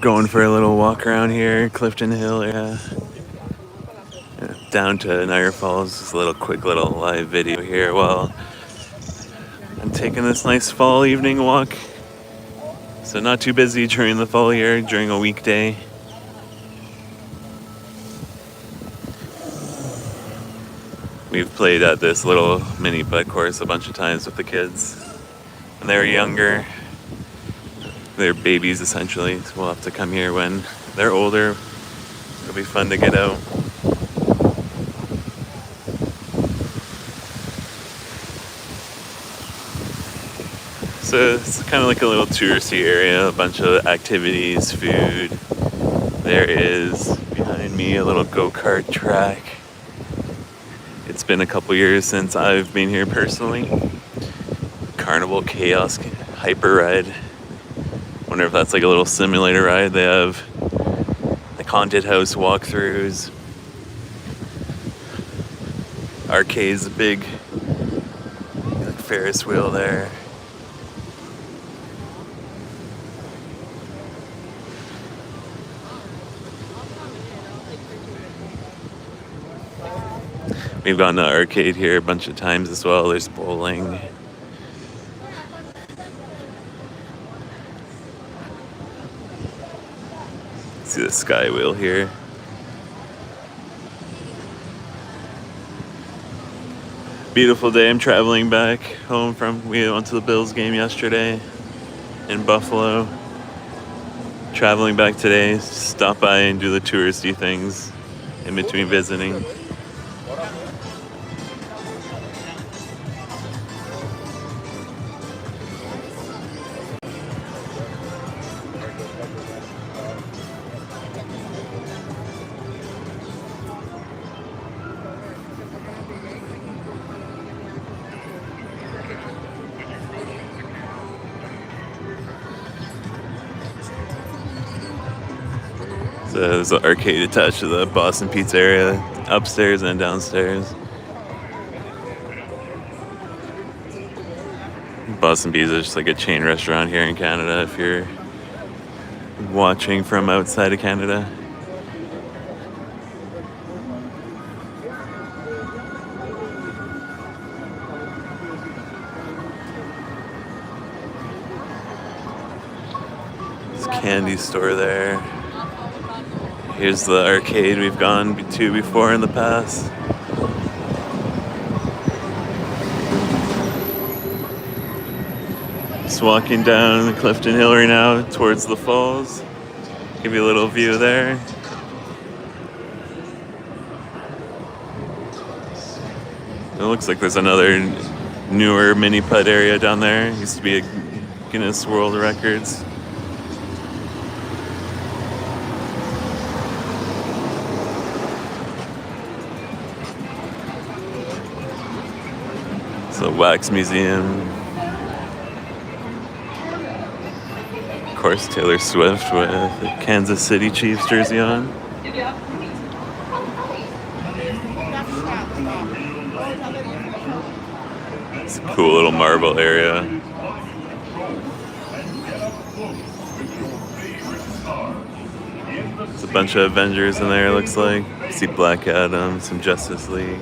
Going for a little walk around here, Clifton Hill, down to Niagara Falls. Just a little quick little live video here while I'm taking this nice fall evening walk. So not too busy during the fall here, during a weekday. We've played at this little mini putt course a bunch of times with the kids. When they were younger, they're babies essentially. So we'll have to come here when they're older. It'll be fun to get out. So it's kind of like a little touristy area, a bunch of activities, food. There is behind me a little go-kart track. It's been a couple years since I've been here personally. Carnival Chaos Hyper Ride. Wonder if that's like a little simulator ride. They have like haunted house walkthroughs. Arcade's a big like Ferris wheel there. We've gone to arcade here a bunch of times as well. There's bowling. See the sky wheel here. Beautiful day. I'm traveling back home we went to the Bills game yesterday in Buffalo. Traveling back today, stop by and do the touristy things in between visiting. So there's an arcade attached to the Boston Pizza area, upstairs and downstairs. Boston Pizza is just like a chain restaurant here in Canada if you're watching from outside of Canada. There's a candy store there. Here's the arcade we've gone to before in the past. Just walking down Clifton Hill right now towards the falls. Give you a little view there. It looks like there's another newer mini putt area down there. Used to be a Guinness World Records. It's a wax museum. Of course, Taylor Swift with the Kansas City Chiefs jersey on. It's a cool little marble area. There's a bunch of Avengers in there, looks like. You see Black Adam, some Justice League.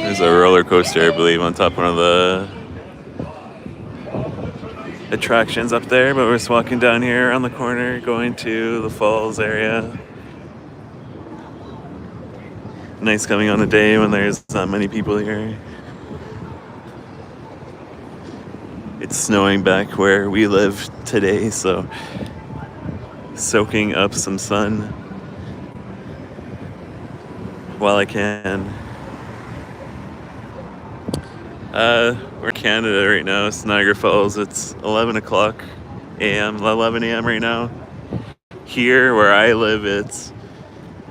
There's a roller coaster, I believe, on top of one of the attractions up there, but we're just walking down here around the corner, going to the falls area. Nice coming on a day when there's not many people here. It's snowing back where we live today, so soaking up some sun while I can. We're in Canada right now. It's Niagara Falls. It's 11 o'clock a.m., 11 a.m. right now. Here where I live, it's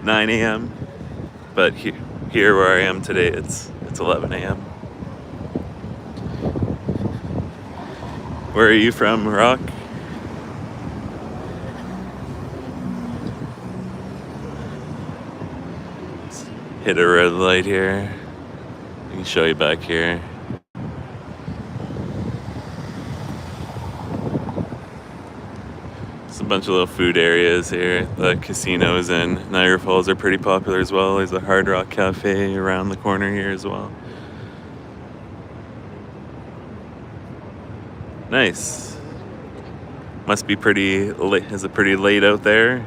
9 a.m. But here where I am today, it's 11 a.m. Where are you from, Rock? Hit a red light here. I can show you back here. It's a bunch of little food areas here. The casinos in Niagara Falls are pretty popular as well. There's a Hard Rock Cafe around the corner here as well. Nice. Must be pretty late. Is it pretty late out there?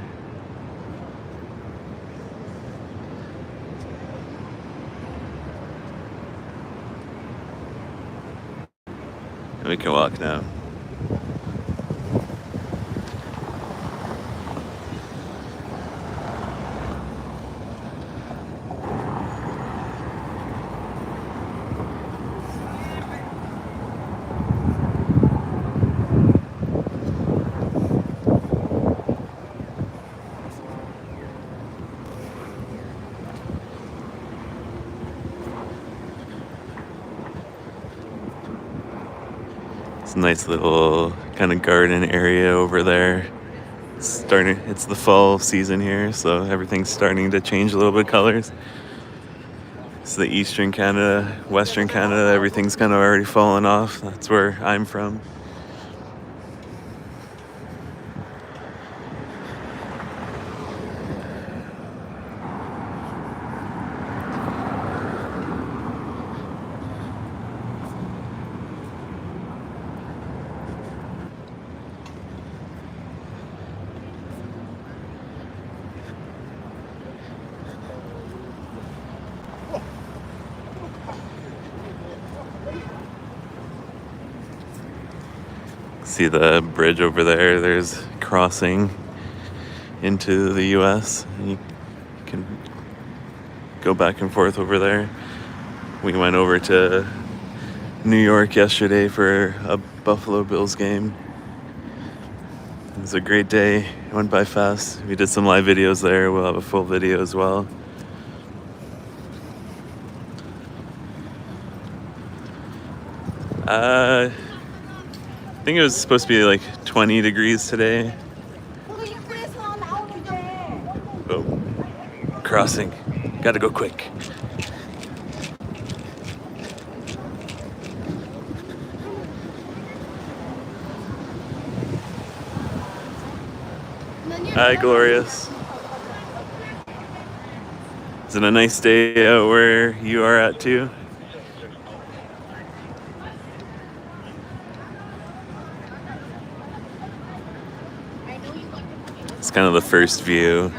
And we can walk now. It's a nice little kind of garden area over there. It's the fall season here, so everything's starting to change a little bit colors. It's the Eastern Canada, Western Canada, everything's kind of already fallen off. That's where I'm from. See the bridge over there? There's crossing into the US. You can go back and forth over there. We went over to New York yesterday for a Buffalo Bills game. It was a great day. It went by fast. We did some live videos there. We'll have a full video as well. I think it was supposed to be like 20 degrees today. Oh, crossing. Gotta go quick. Hi, Glorious. Is it a nice day out where you are at too? It's kind of the first view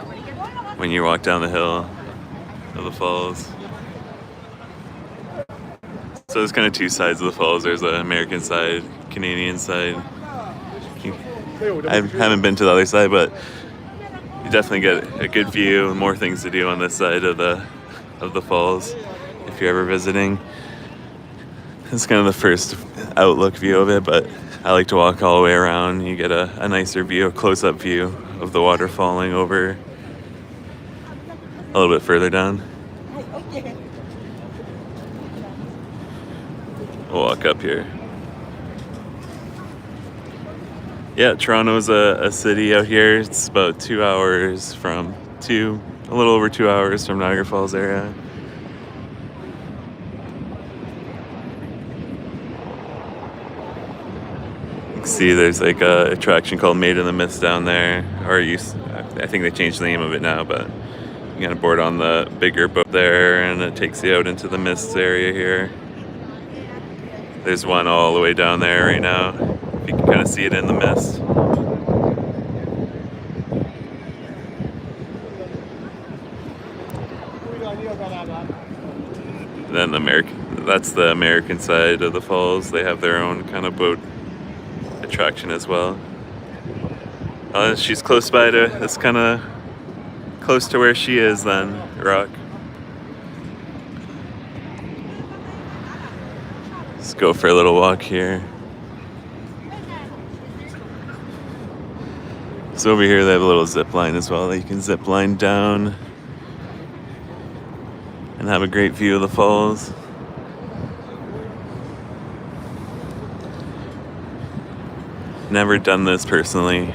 when you walk down the hill of the falls. So there's kind of two sides of the falls. There's the American side, Canadian side. I haven't been to the other side, but you definitely get a good view and more things to do on this side of the falls if you're ever visiting. It's kind of the first outlook view of it, but I like to walk all the way around. You get a nicer view, a close-up view of the water falling over a little bit further down. We'll walk up here. Yeah, Toronto's a city out here. It's about 2 hours a little over 2 hours from Niagara Falls area. You can see there's like a attraction called Made in the Mist down there, I think they changed the name of it now, but you gotta board on the bigger boat there, and it takes you out into the mist area here. There's one all the way down there right now. You can kind of see it in the mist. Then that's the American side of the falls. They have their own kind of boat attraction as well. She's close by it's kind of close to where she is then, Rock. Let's go for a little walk here. So over here they have a little zip line as well that you can zip line down and have a great view of the falls. Never done this personally,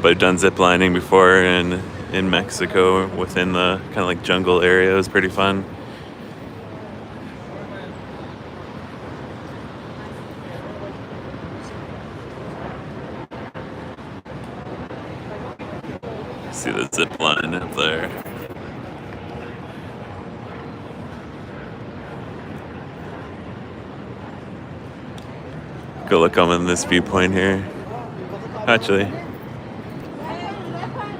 but I've done zip lining before in Mexico within the kind of like jungle area. It was pretty fun. see the zip line up there. Go look on this viewpoint here. Actually, I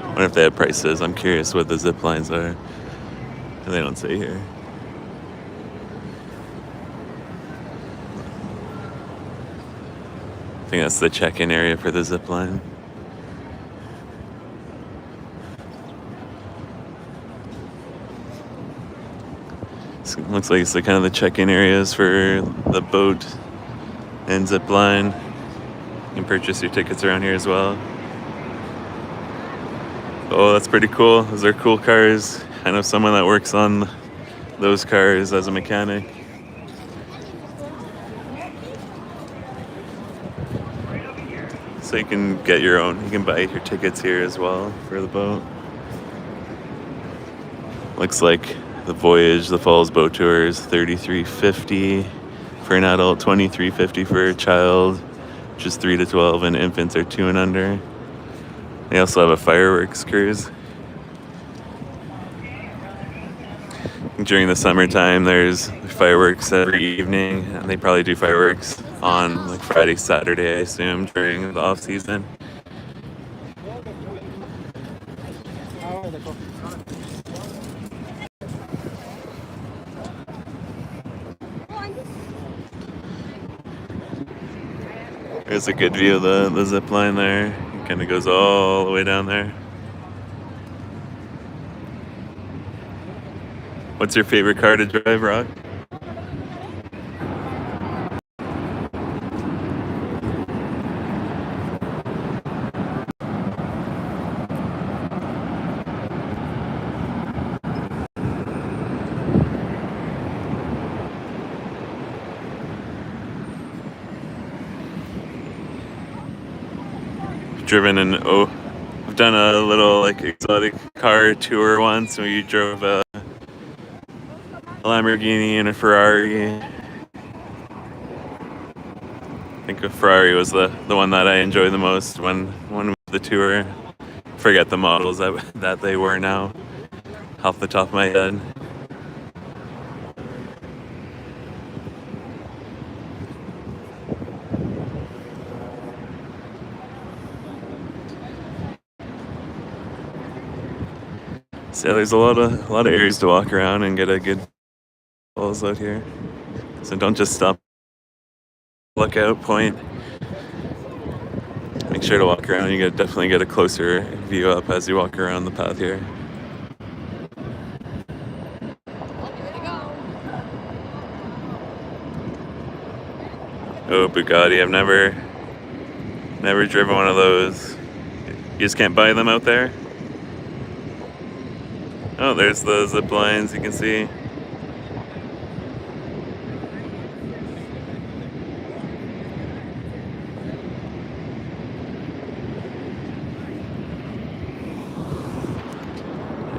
wonder if they have prices. I'm curious what the zip lines are. And they don't say here. I think that's the check-in area for the zip line. Looks like it's the kind of the check-in areas for the boat and zip line. You can purchase your tickets around here as well. Oh, that's pretty cool. Those are cool cars. I know someone that works on those cars as a mechanic. So you can get your own, you can buy your tickets here as well for the boat. Looks like the voyage, the Falls boat tour is $33.50 for an adult, $23.50 for a child, which is 3 to 12, and infants are 2 and under. They also have a fireworks cruise. During the summertime, there's fireworks every evening, and they probably do fireworks on like Friday, Saturday, I assume, during the off season. There's a good view of the zip line there. It kind of goes all the way down there. What's your favorite car to drive, Rock? Driven I've done a little like exotic car tour once where you drove a Lamborghini and a Ferrari. I think a Ferrari was the one that I enjoyed the most when we did the tour. Forget the models that they were now off the top of my head. So there's a lot of areas to walk around and get a good falls out here. So don't just stop. Lookout point. Make sure to walk around. You definitely get a closer view up as you walk around the path here. Oh, Bugatti! I've never driven one of those. You just can't buy them out there. Oh, there's the zip lines. You can see.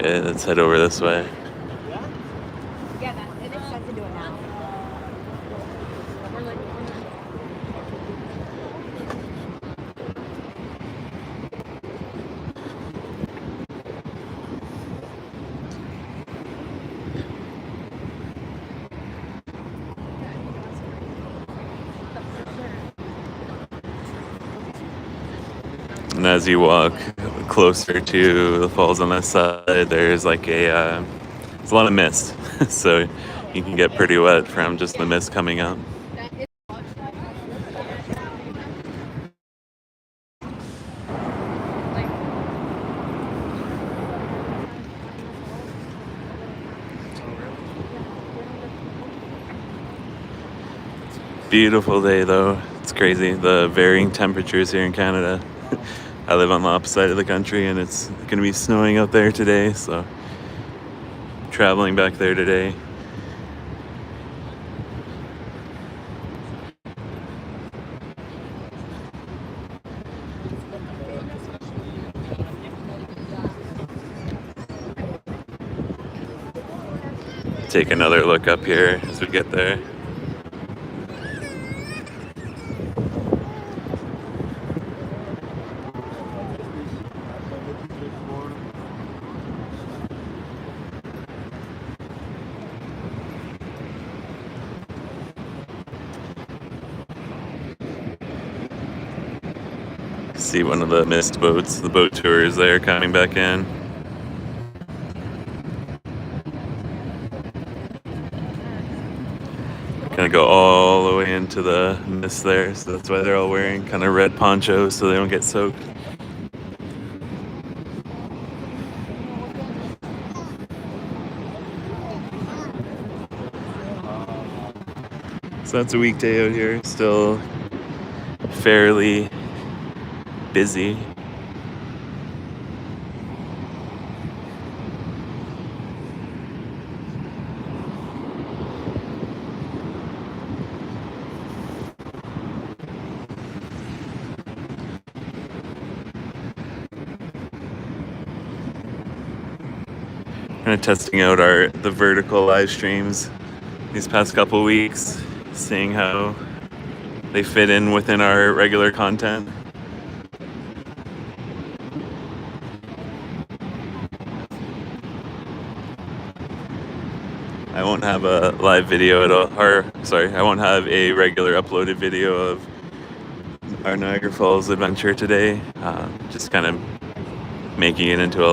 Yeah, let's head over this way. Yeah, it makes sense to do it now. And as you walk closer to the falls on that side, there's like there's a lot of mist, so you can get pretty wet from just the mist coming up. Beautiful day though. It's crazy, the varying temperatures here in Canada. I live on the opposite side of the country and it's going to be snowing out there today, so traveling back there today. Take another look up here as we get there. See one of the mist boats. The boat tours there coming back in. Kind of go all the way into the mist there, so that's why they're all wearing kind of red ponchos so they don't get soaked. So that's a weekday out here, still fairly busy. Kind of testing out the vertical live streams these past couple weeks, seeing how they fit in within our regular content. I won't have a live video at all, I won't have a regular uploaded video of our Niagara Falls adventure today. Just kind of making it into a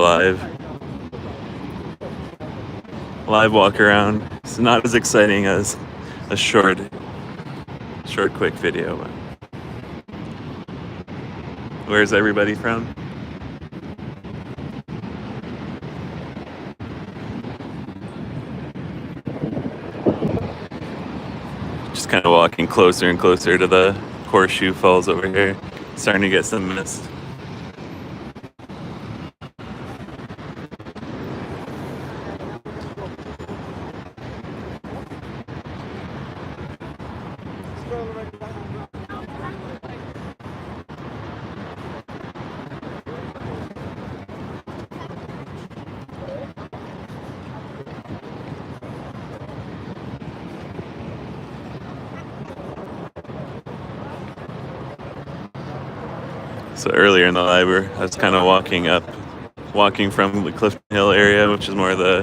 live walk around. It's not as exciting as a short quick video. But where's everybody from? Just kind of walking closer and closer to the Horseshoe Falls over here. Starting to get some mist. So earlier in the live, I was kind of walking from the Clifton Hill area, which is more of the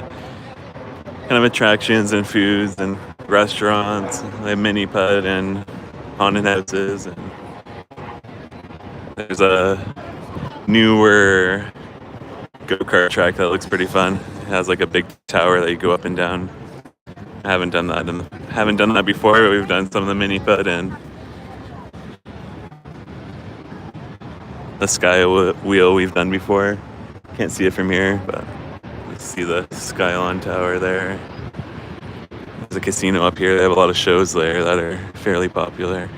kind of attractions and foods and restaurants, like mini putt and haunted houses. And there's a newer go-kart track that looks pretty fun. It has like a big tower that you go up and down. I haven't done that before, but we've done some of the mini putt and the sky wheel we've done before. Can't see it from here, but you see the Skylon Tower there. There's a casino up here. They have a lot of shows there that are fairly popular.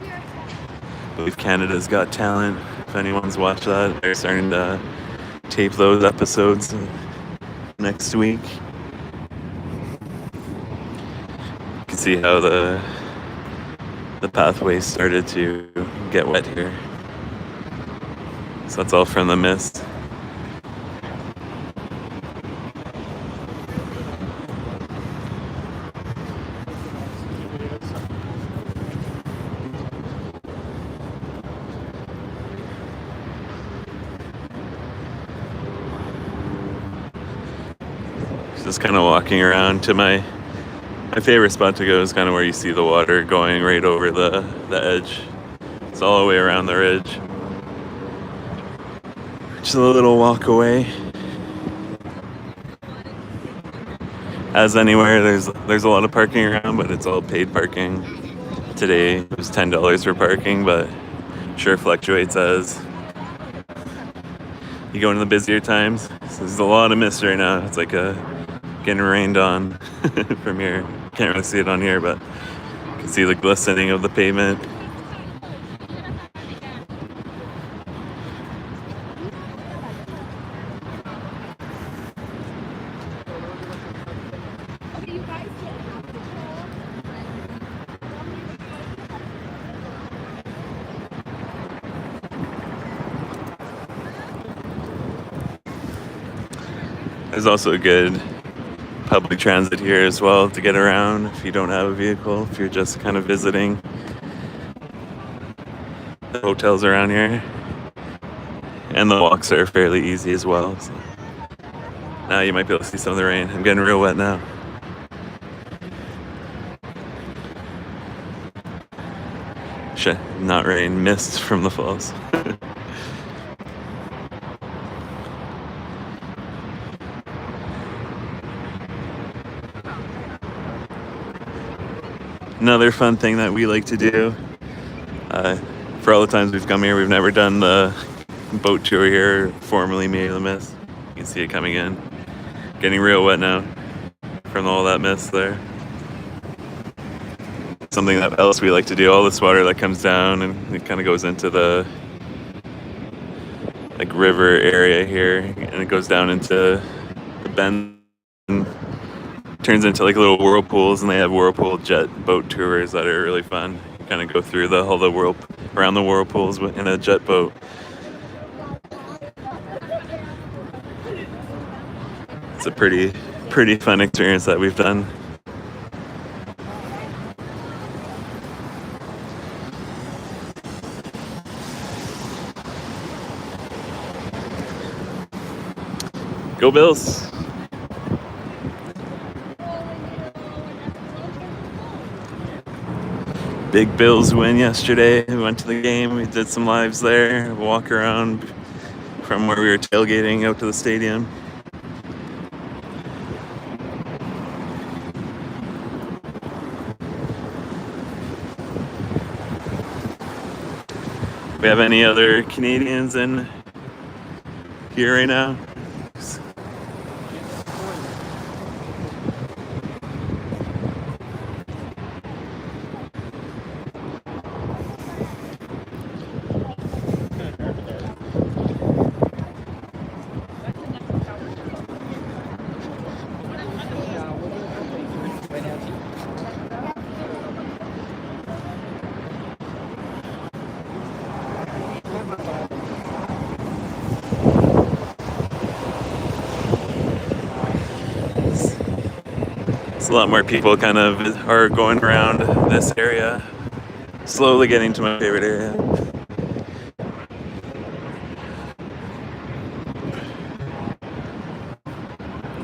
I believe Canada's Got Talent. If anyone's watched that, they're starting to tape those episodes next week. You can see how the pathways started to get wet here. So that's all from the mist. Just kind of walking around to my favorite spot to go is kind of where you see the water going right over the edge. It's all the way around the ridge. Just a little walk away. As anywhere, there's a lot of parking around, but it's all paid parking. Today it was $10 for parking, but sure fluctuates as you go into the busier times. So there's a lot of mist right now. It's like getting rained on from here. Can't really see it on here, but you can see the glistening of the pavement. There's also a good public transit here as well to get around if you don't have a vehicle, if you're just kind of visiting the hotels around here. And the walks are fairly easy as well. So now you might be able to see some of the rain. I'm getting real wet now. Not rain, mist from the falls. Another fun thing that we like to do. Uh, for all the times we've come here, we've never done the boat tour here, formerly made of the mist. You can see it coming in. Getting real wet now from all that mist there. Something that else we like to do, all this water that comes down and it kind of goes into the like river area here and it goes down into the bend and turns into like little whirlpools, and they have whirlpool jet boat tours that are really fun. You kind of go through all the around the whirlpools in a jet boat. It's a pretty fun experience that we've done. Go Bills! Big Bills win yesterday. We went to the game. We did some lives there. Walk around from where we were tailgating out to the stadium. We have any other Canadians in here right now? It's a lot more people kind of are going around this area. Slowly getting to my favorite area.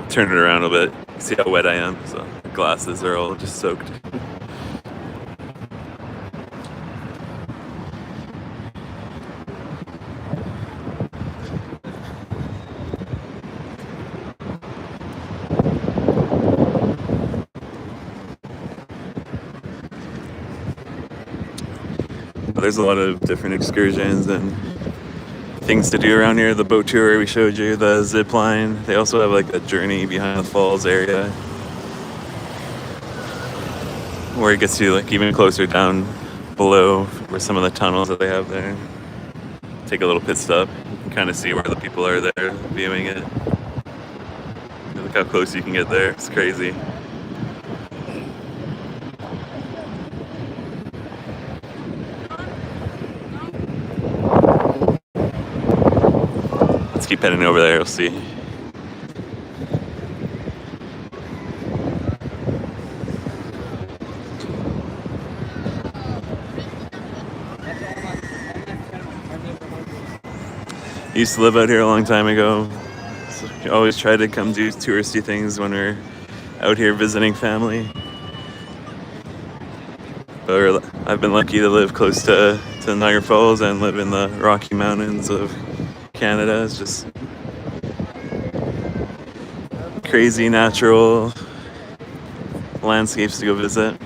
Turn it around a bit. See how wet I am. So the glasses are all just soaked. There's a lot of different excursions and things to do around here. The boat tour we showed you, the zip line. They also have like a journey behind the falls area where it gets you like even closer down below where some of the tunnels that they have there. Take a little pit stop. You can kind of see where the people are there viewing it. Look how close you can get there. It's crazy. Let's keep heading over there. We'll see. Used to live out here a long time ago. So always try to come do touristy things when we're out here visiting family. But I've been lucky to live close to Niagara Falls and live in the Rocky Mountains of Canada. It's just crazy natural landscapes to go visit.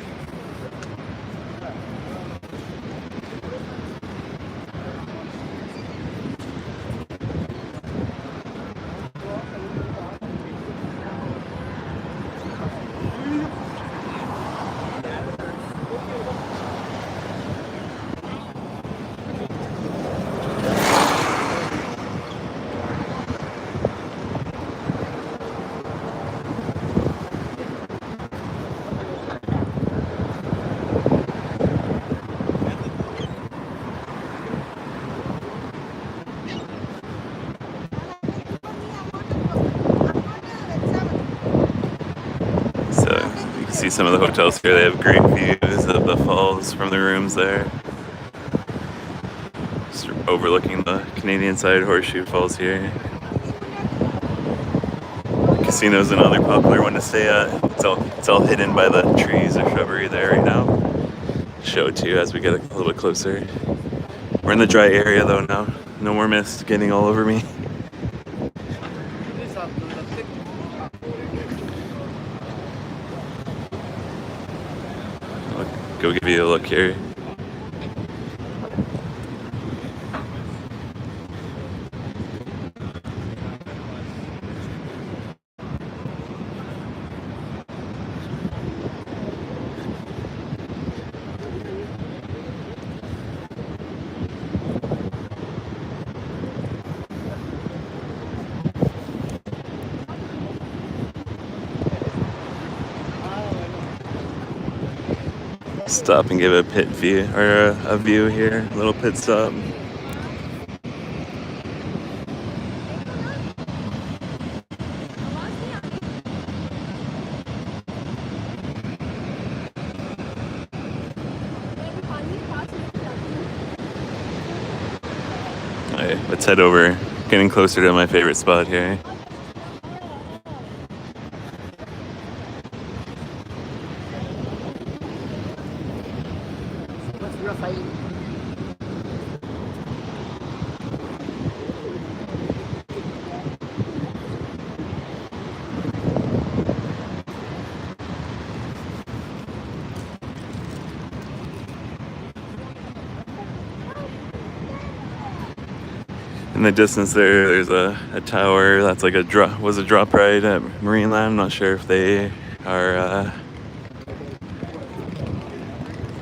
See some of the hotels here. They have great views of the falls from the rooms there. Just overlooking the Canadian side Horseshoe Falls here. The casino's another popular one to stay at. It's all hidden by the trees or shrubbery there right now. Show it to you as we get a little bit closer. We're in the dry area though now. No more mist getting all over me. go give you a look here. Stop and give a pit view or a view here, a little pit stop. Alright, let's head over, getting closer to my favorite spot here. In the distance there's a tower that's like a drop ride at Marineland. I'm not sure if they are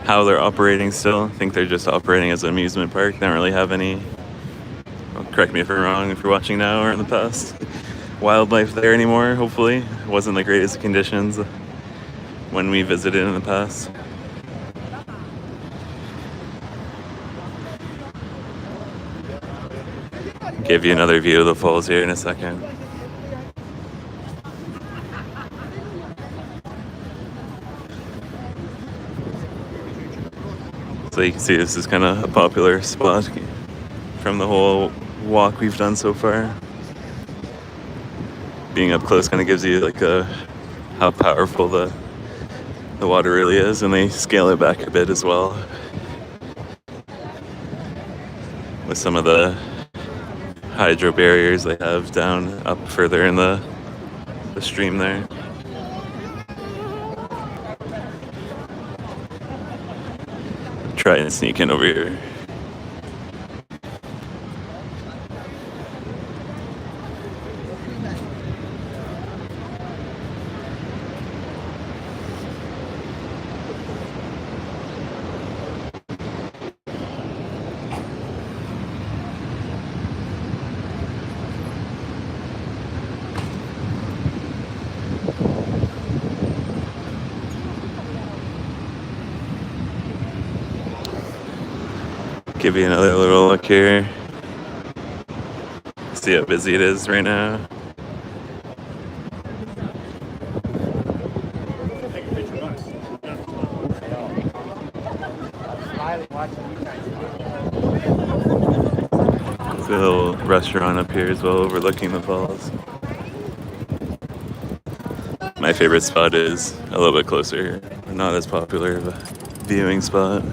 how they're operating still. I think they're just operating as an amusement park. They don't really have any, well, correct me if I'm wrong if you're watching now or in the past, wildlife there anymore, hopefully. It wasn't the greatest conditions when we visited in the past. Give you another view of the falls here in a second. So you can see this is kind of a popular spot from the whole walk we've done so far. Being up close kind of gives you like how powerful the water really is, and they scale it back a bit as well with some of the hydro barriers they have down up further in the stream there. Try and sneak in over here. Give you another little look here. See how busy it is right now. There's a little restaurant up here as well overlooking the falls. My favorite spot is a little bit closer, not as popular of a viewing spot.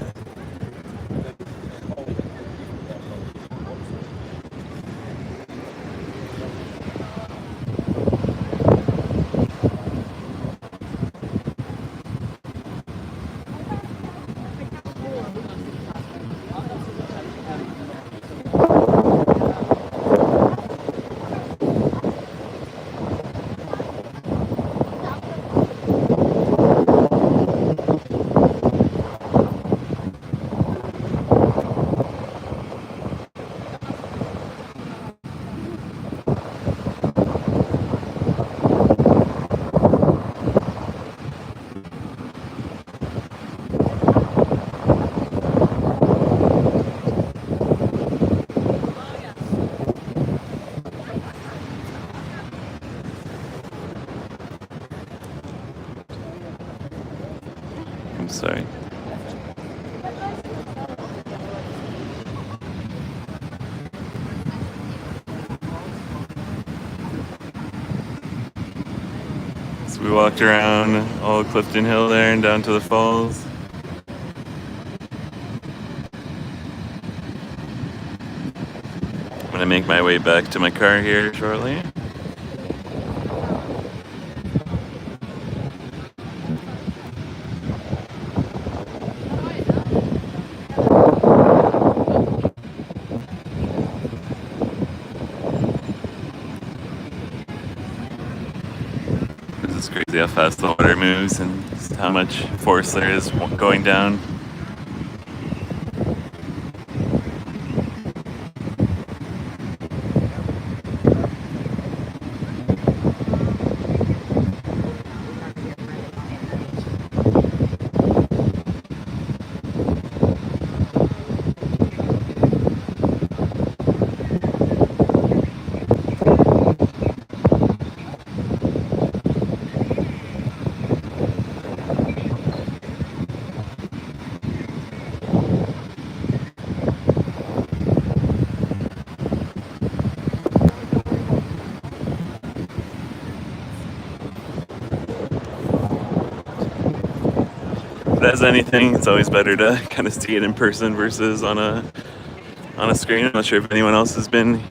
I'm sorry. So we walked around all Clifton Hill there and down to the falls. I'm gonna make my way back to my car here shortly. crazy how fast the water moves and just how much force there is going down. If it has anything, it's always better to kind of see it in person versus on a screen. I'm not sure if anyone else has been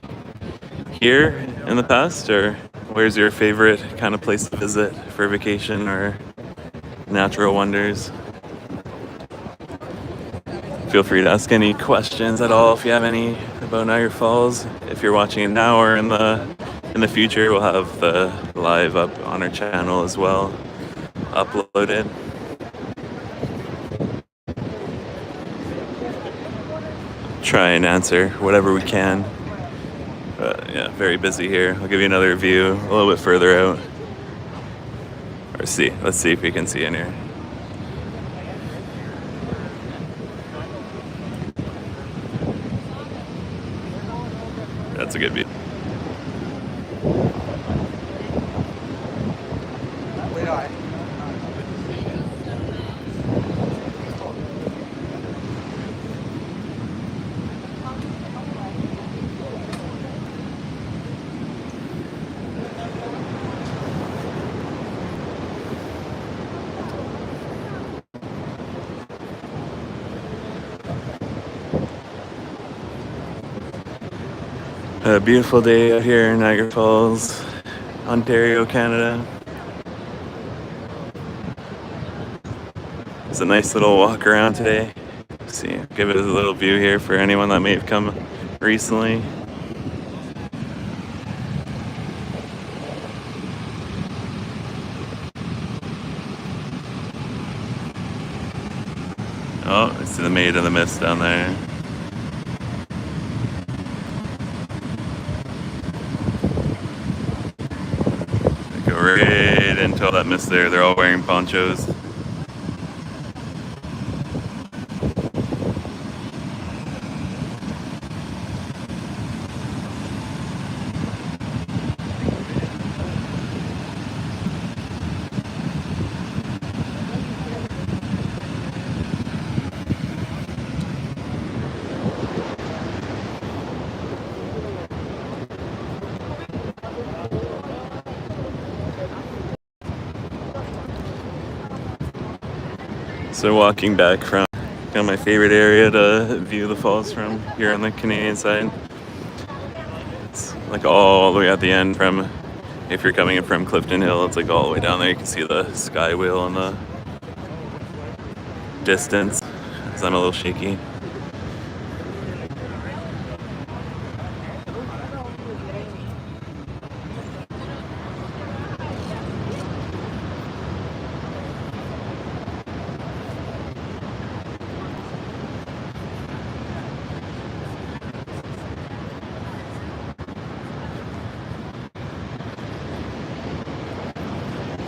here in the past, or where's your favorite kind of place to visit for vacation or natural wonders? Feel free to ask any questions at all if you have any about Niagara Falls. If you're watching it now or in the future, we'll have the live up on our channel as well, uploaded. Try and answer whatever we can. But yeah, very busy here. I'll give you another view a little bit further out. Or see. Let's see if we can see in here. That's a good view. A beautiful day out here in Niagara Falls, Ontario, Canada. It's a nice little walk around today. See, give it a little view here for anyone that may have come recently. Oh, it's the Maid of the Mist down there. Go right into all that mist there. They're all wearing ponchos. So walking back from kind of my favorite area to view the falls from here on the Canadian side. It's like all the way at the end from, if you're coming in from Clifton Hill, it's like all the way down there. You can see the sky wheel in the distance. It's I'm a little shaky.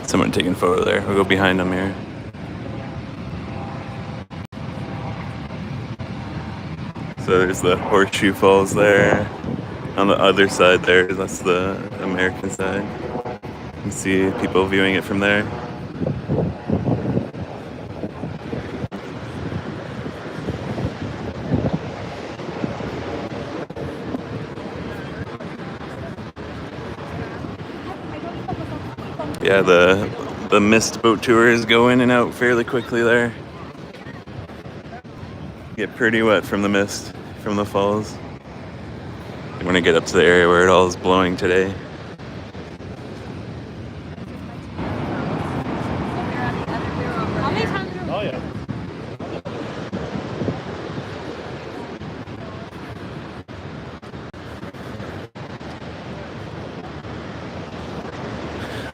Someone taking a photo there. We'll go behind them here. So there's the Horseshoe Falls there. On the other side there, that's the American side. You can see people viewing it from there. Yeah, the mist boat tours go in and out fairly quickly there. Get pretty wet from the mist from the falls. You want to get up to the area where it all is blowing today. Oh yeah.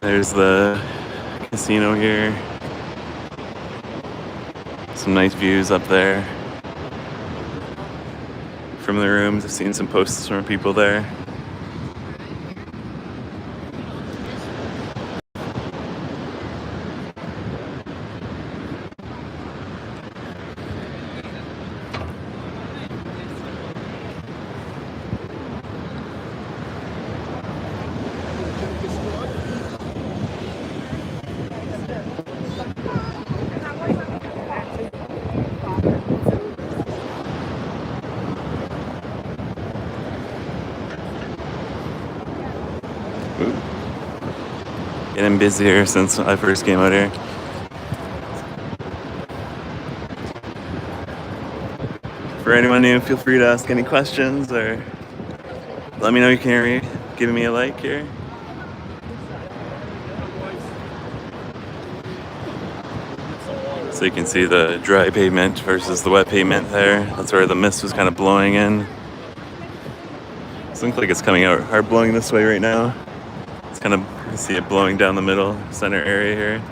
There's the casino here. Some nice views up there from the rooms. I've seen some posts from people there. Ooh. Getting busier since I first came out here. For anyone new, feel free to ask any questions or let me know you can hear me. Giving me a like here. So you can see the dry pavement versus the wet pavement there. That's where the mist was kind of blowing in. Doesn't look like it's coming out hard blowing this way right now. It's kind of, you can see it blowing down the middle center area here.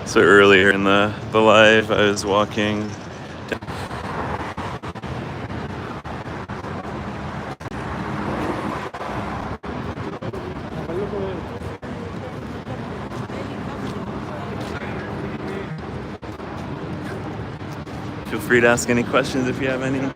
So earlier in the live, I was walking. Feel free to ask any questions if you have any.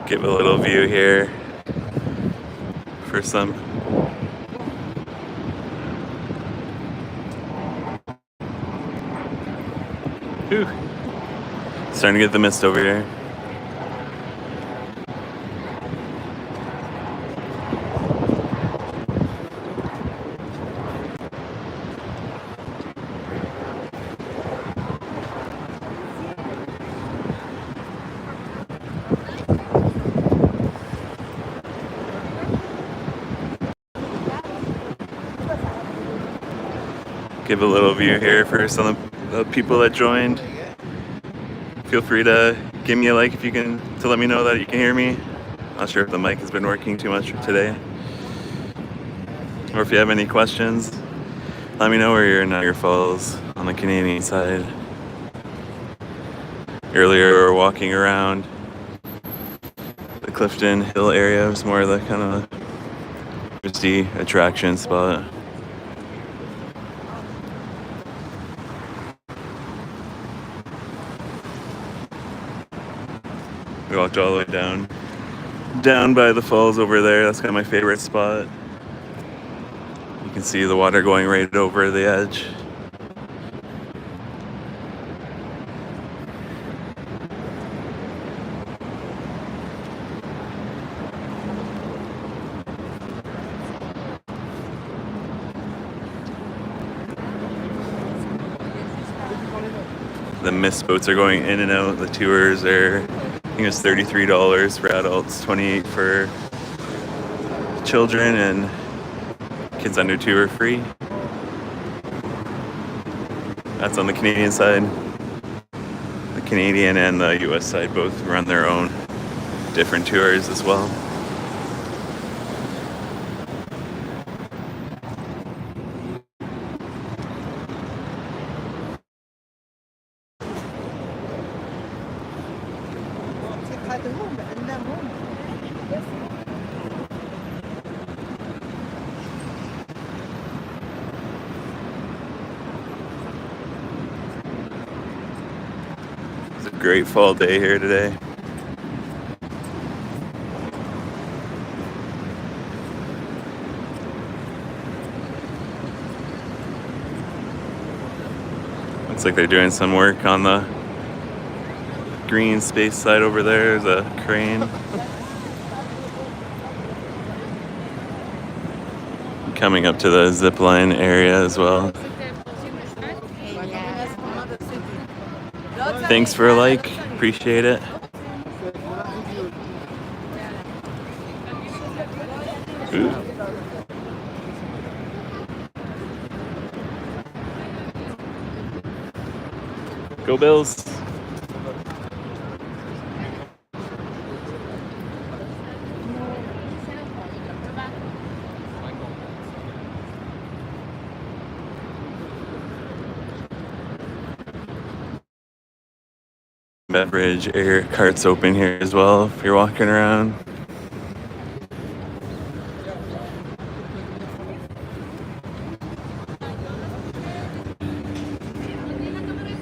Give a little view here for some. Whew. Starting to get the mist over here. Give a little view here for some of the people that joined. Feel free to give me a like if you can, to let me know that you can hear me. Not sure if the mic has been working too much today. Or if you have any questions, let me know where you're in Niagara Falls on the Canadian side. Earlier we were walking around the Clifton Hill area. It was more of the kind of touristy attraction spot. We walked all the way down by the falls over there. That's kind of my favorite spot. You can see the water going right over the edge. The mist boats are going in and out. The tours are, I think it's $33 for adults, $28 for children, and kids under 2 are free. That's on the Canadian side. The Canadian and the US side both run their own different tours as well. It's a great fall day here today. Looks like they're doing some work on the green space side over there. There's a crane. Coming up to the zip line area as well. Thanks for a like. Appreciate it. Ooh. Go Bills. Beverage air carts open here as well if you're walking around.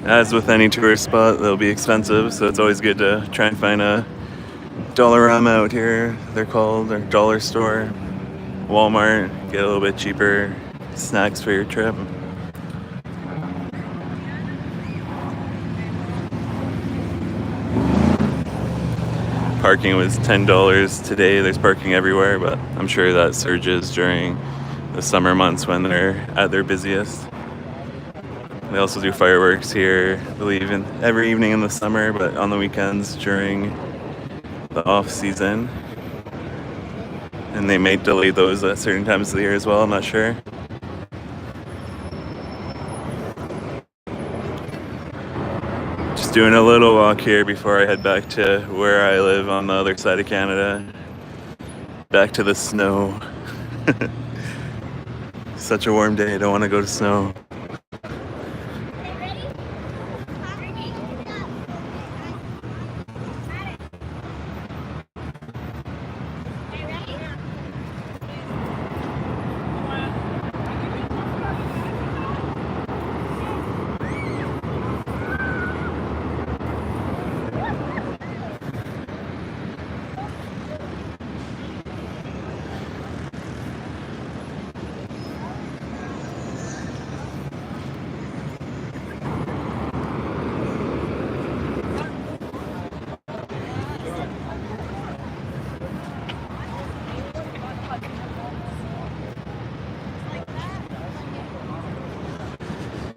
As with any tourist spot, they'll be expensive, so it's always good to try and find a Dollarama out here, they're called, or dollar store. Walmart, get a little bit cheaper snacks for your trip. Parking was $10 today. There's parking everywhere, but I'm sure that surges during the summer months when they're at their busiest. They also do fireworks here, I believe, every evening in the summer, but on the weekends during the off season. And they may delay those at certain times of the year as well, I'm not sure. Just doing a little walk here before I head back to where I live on the other side of Canada. Back to the snow. Such a warm day, I don't want to go to snow.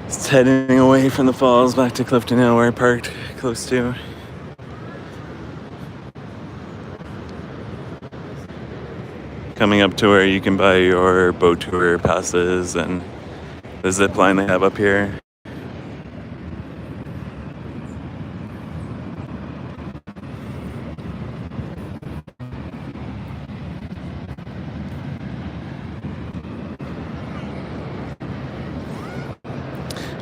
Just heading away from the falls back to Clifton Hill where I parked close to. Coming up to where you can buy your boat tour passes and the zip line they have up here.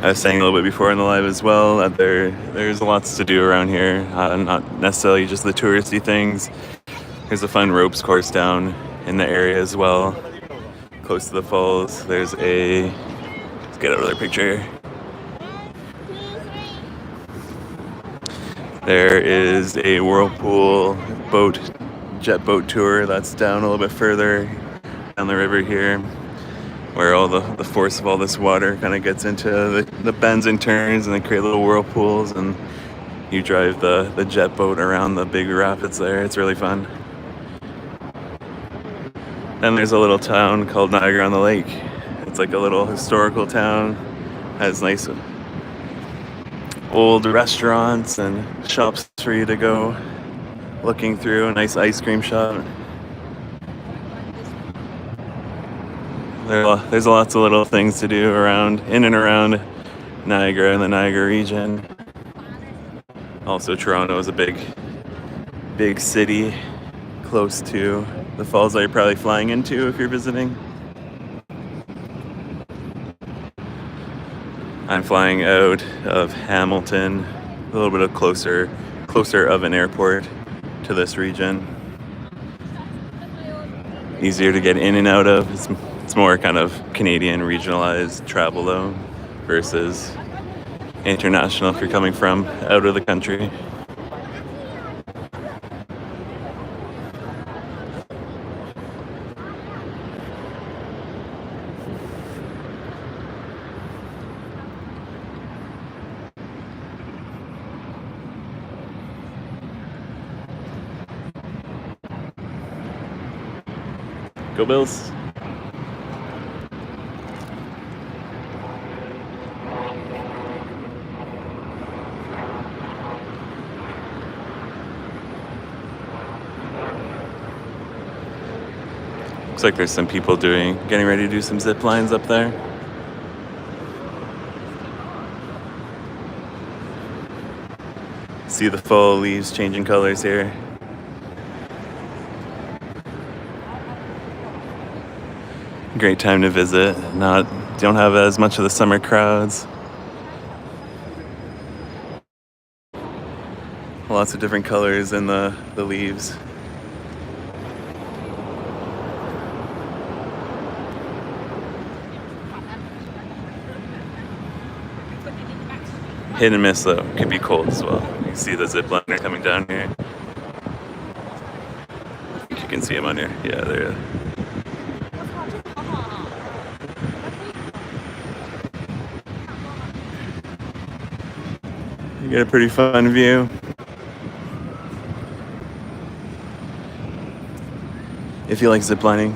I was saying a little bit before in the live as well that there's lots to do around here, not necessarily just the touristy things. There's a fun ropes course down in the area as well, close to the falls. Let's get another picture. There is a whirlpool jet boat tour that's down a little bit further down the river here, where all the force of all this water kind of gets into the bends and turns and they create little whirlpools, and you drive the jet boat around the big rapids there. It's really fun. Then there's a little town called Niagara on the Lake. It's like a little historical town. Has nice old restaurants and shops for you to go looking through. A nice ice cream shop. There's lots of little things to do in and around Niagara and the Niagara region. Also, Toronto is a big city close to the falls that you're probably flying into if you're visiting. I'm flying out of Hamilton, a little bit closer of an airport to this region. Easier to get in and out of. It's more kind of Canadian regionalized travel though, versus international if you're coming from out of the country. Go Bills! Looks like there's some people getting ready to do some zip lines up there. See the fall leaves changing colors here. Great time to visit. Don't have as much of the summer crowds. Lots of different colors in the leaves. Hit and miss though, could be cold as well. You can see the zip liner coming down here. I think you can see him on here. Yeah, there. You get a pretty fun view. If you like ziplining.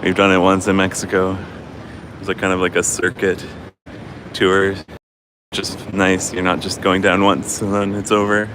We've done it once in Mexico. It was kind of like a circuit tour. Just nice, you're not just going down once and then it's over.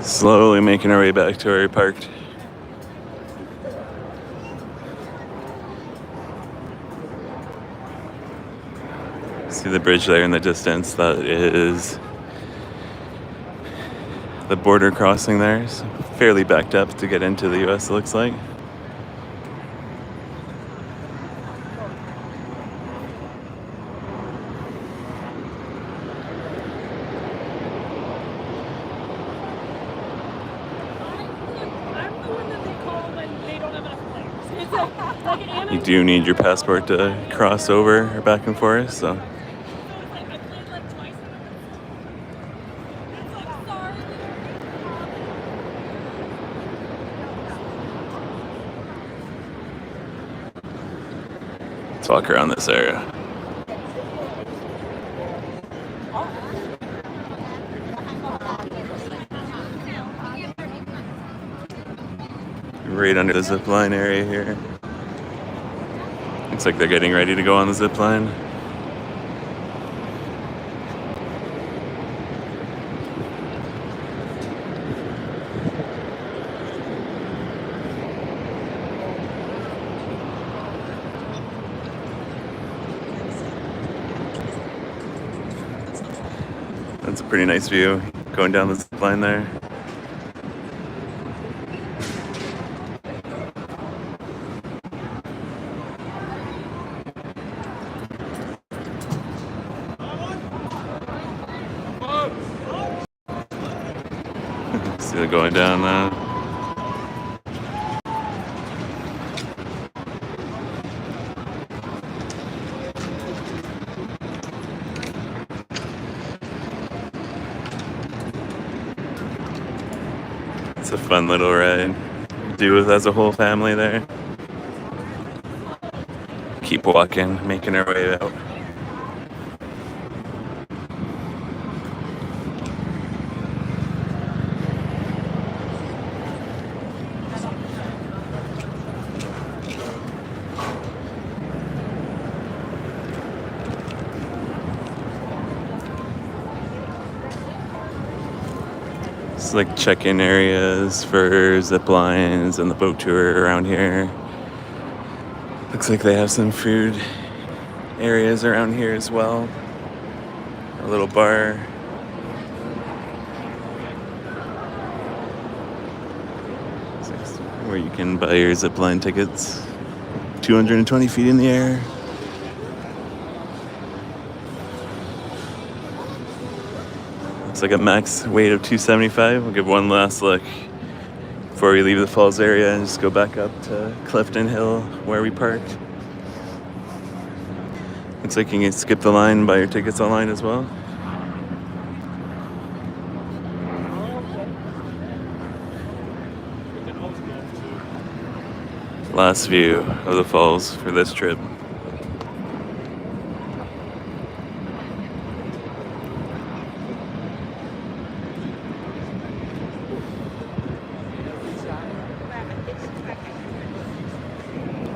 Slowly making our way back to where we parked. See the bridge there in the distance? That is the border crossing there. It's fairly backed up to get into the US, it looks like. You do need your passport to cross over or back and forth, so. Let's walk around this area. Right under the zip line area here. Looks like they're getting ready to go on the zip line. That's a pretty nice view going down the zip line there. See it going down now. It's a fun little ride. Do it as a whole family there. Keep walking, making our way out. It's like check-in areas for zip lines and the boat tour around here. Looks like they have some food areas around here as well. A little bar. Where you can buy your zip line tickets. 220 feet in the air. Looks like a max weight of 275. We'll give one last look before we leave the falls area and just go back up to Clifton Hill where we parked. Looks like you can skip the line, buy your tickets online as well. Last view of the falls for this trip.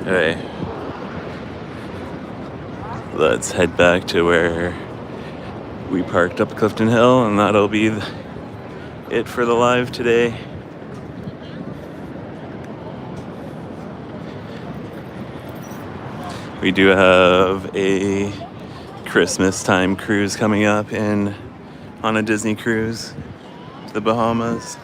Okay. Let's head back to where we parked up Clifton Hill, and that'll be it for the live today. We do have a Christmas time cruise coming up on a Disney cruise to the Bahamas.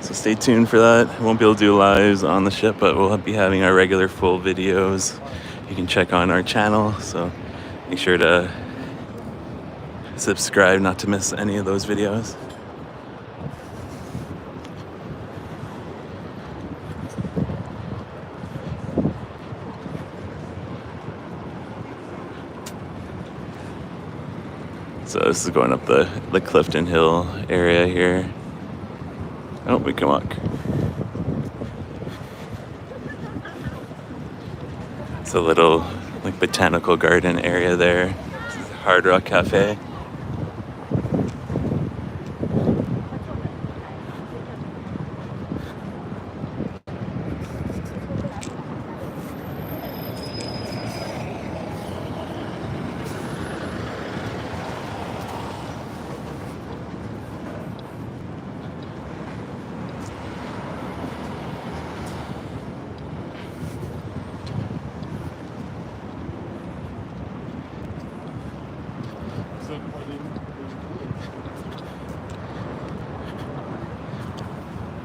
So stay tuned for that. We won't be able to do lives on the ship, but we'll be having our regular full videos. You can check on our channel, so make sure to subscribe not to miss any of those videos. So this is going up the Clifton Hill area here. Oh, we can walk. It's a little like botanical garden area there. Hard Rock Cafe.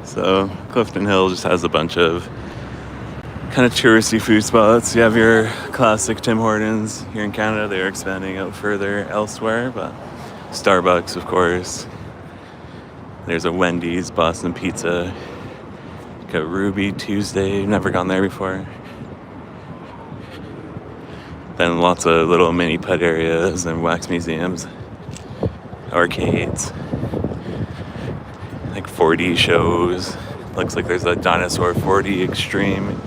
So Clifton Hill just has a bunch of kind of touristy food spots. You have your classic Tim Hortons here in Canada. They're expanding out further elsewhere, but Starbucks, of course. There's a Wendy's, Boston Pizza, got Ruby Tuesday. Never gone there before. Then lots of little mini putt areas and wax museums, arcades, like 4D shows. Looks like there's a dinosaur 4D extreme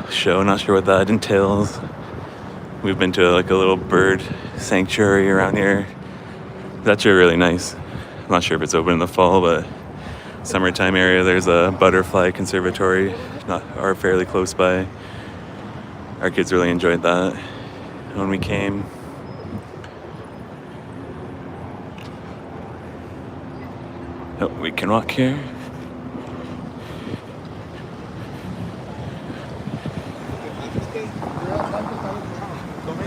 show. Not sure what that entails. We've been to like a little bird sanctuary around here. It's actually really nice. I'm not sure if it's open in the fall, but summertime area. There's a butterfly conservatory, or fairly close by. Our kids really enjoyed that when we came. Oh, we can walk here.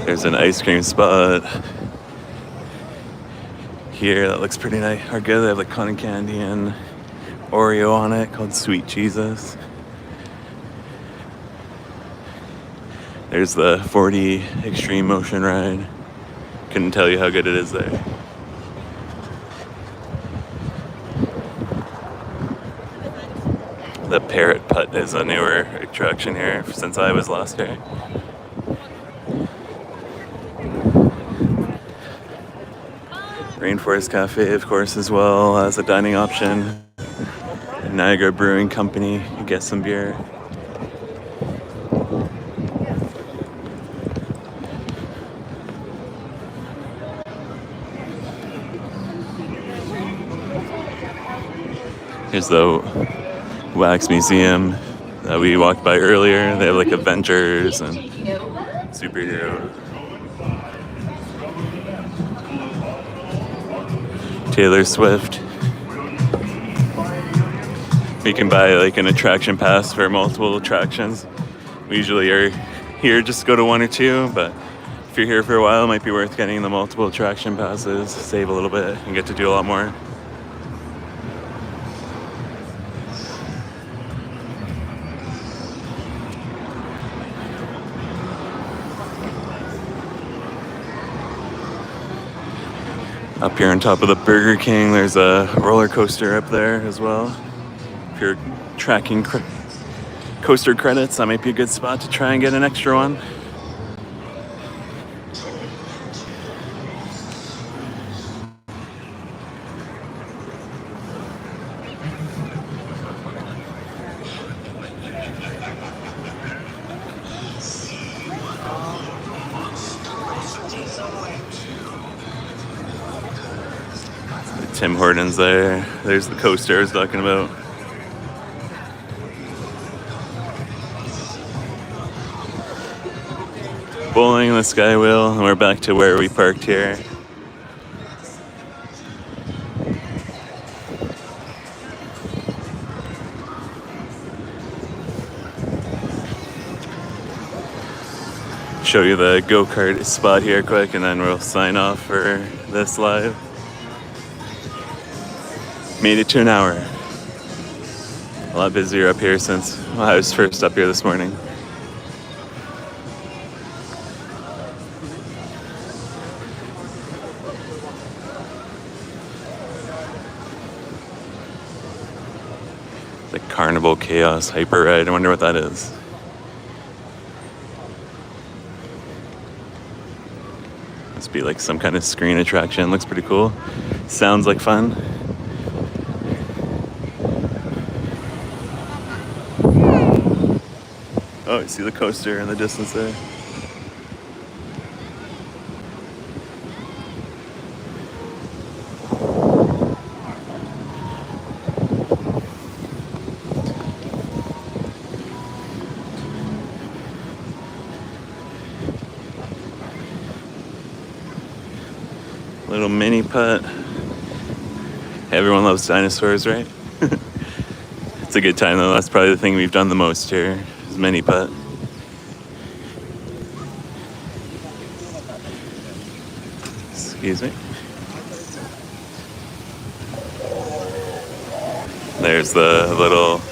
There's an ice cream spot here that looks pretty nice. Or good. They have like cotton candy and Oreo on it called Sweet Jesus. There's the 4D extreme motion ride. Couldn't tell you how good it is there. The Parrot Putt is a newer attraction here since I was last here. Rainforest Cafe, of course, as well as a dining option. Niagara Brewing Company, you get some beer. Here's the wax museum that we walked by earlier. They have like Avengers and superheroes. Taylor Swift. We can buy like an attraction pass for multiple attractions. We usually are here just to go to one or two, but if you're here for a while, it might be worth getting the multiple attraction passes, save a little bit, and get to do a lot more. Up here on top of the Burger King, there's a roller coaster up there as well. If you're tracking coaster credits, that might be a good spot to try and get an extra one. Tim Hortons there. There's the coaster I was talking about. Bowling in the Sky Wheel, and we're back to where we parked here. Show you the go-kart spot here quick, and then we'll sign off for this live. Made it to an hour. A lot busier up here since I was first up here this morning. The Carnival Chaos Hyper Ride. I wonder what that is. Must be like some kind of screen attraction. Looks pretty cool. Sounds like fun. Oh, you see the coaster in the distance there. Little mini putt. Everyone loves dinosaurs, right? It's a good time though. That's probably the thing we've done the most here, is mini putt. Excuse me. There's the little,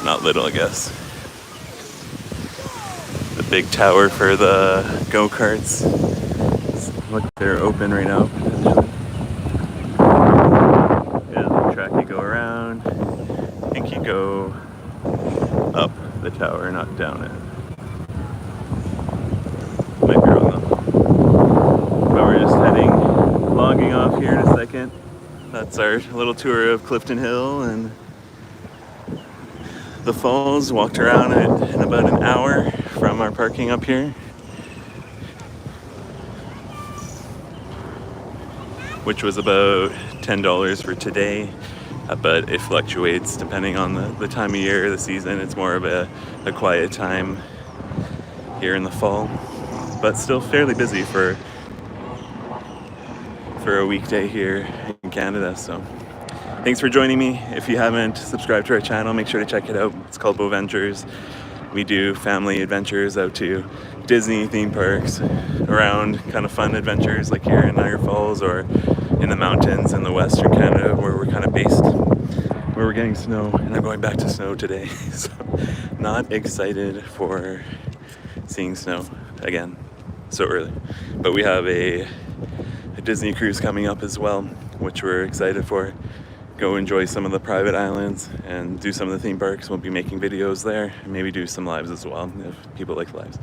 not little I guess, the big tower for the go-karts. Look, they're open right now. Yeah, the track you go around. I think you go up the tower, not down it. Might be wrong though. But we're just logging off here in a second. That's our little tour of Clifton Hill and the falls. Walked around it in about an hour from our parking up here, which was about $10 for today, but it fluctuates depending on the time of year, the season. It's more of a quiet time here in the fall, but still fairly busy for a weekday here in Canada. So thanks for joining me. If you haven't subscribed to our channel, make sure to check it out. It's called Boventures. We do family adventures out to Disney theme parks, around kind of fun adventures like here in Niagara Falls or in the mountains in the Western Canada where we're kind of based, where we're getting snow, and I'm going back to snow today. So not excited for seeing snow again so early. But we have a Disney cruise coming up as well, which we're excited for. Go enjoy some of the private islands and do some of the theme parks. We'll be making videos there and maybe do some lives as well if people like lives.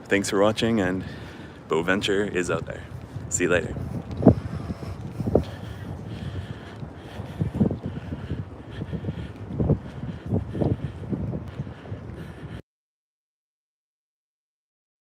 Thanks for watching, and Boventure is out there. See you later.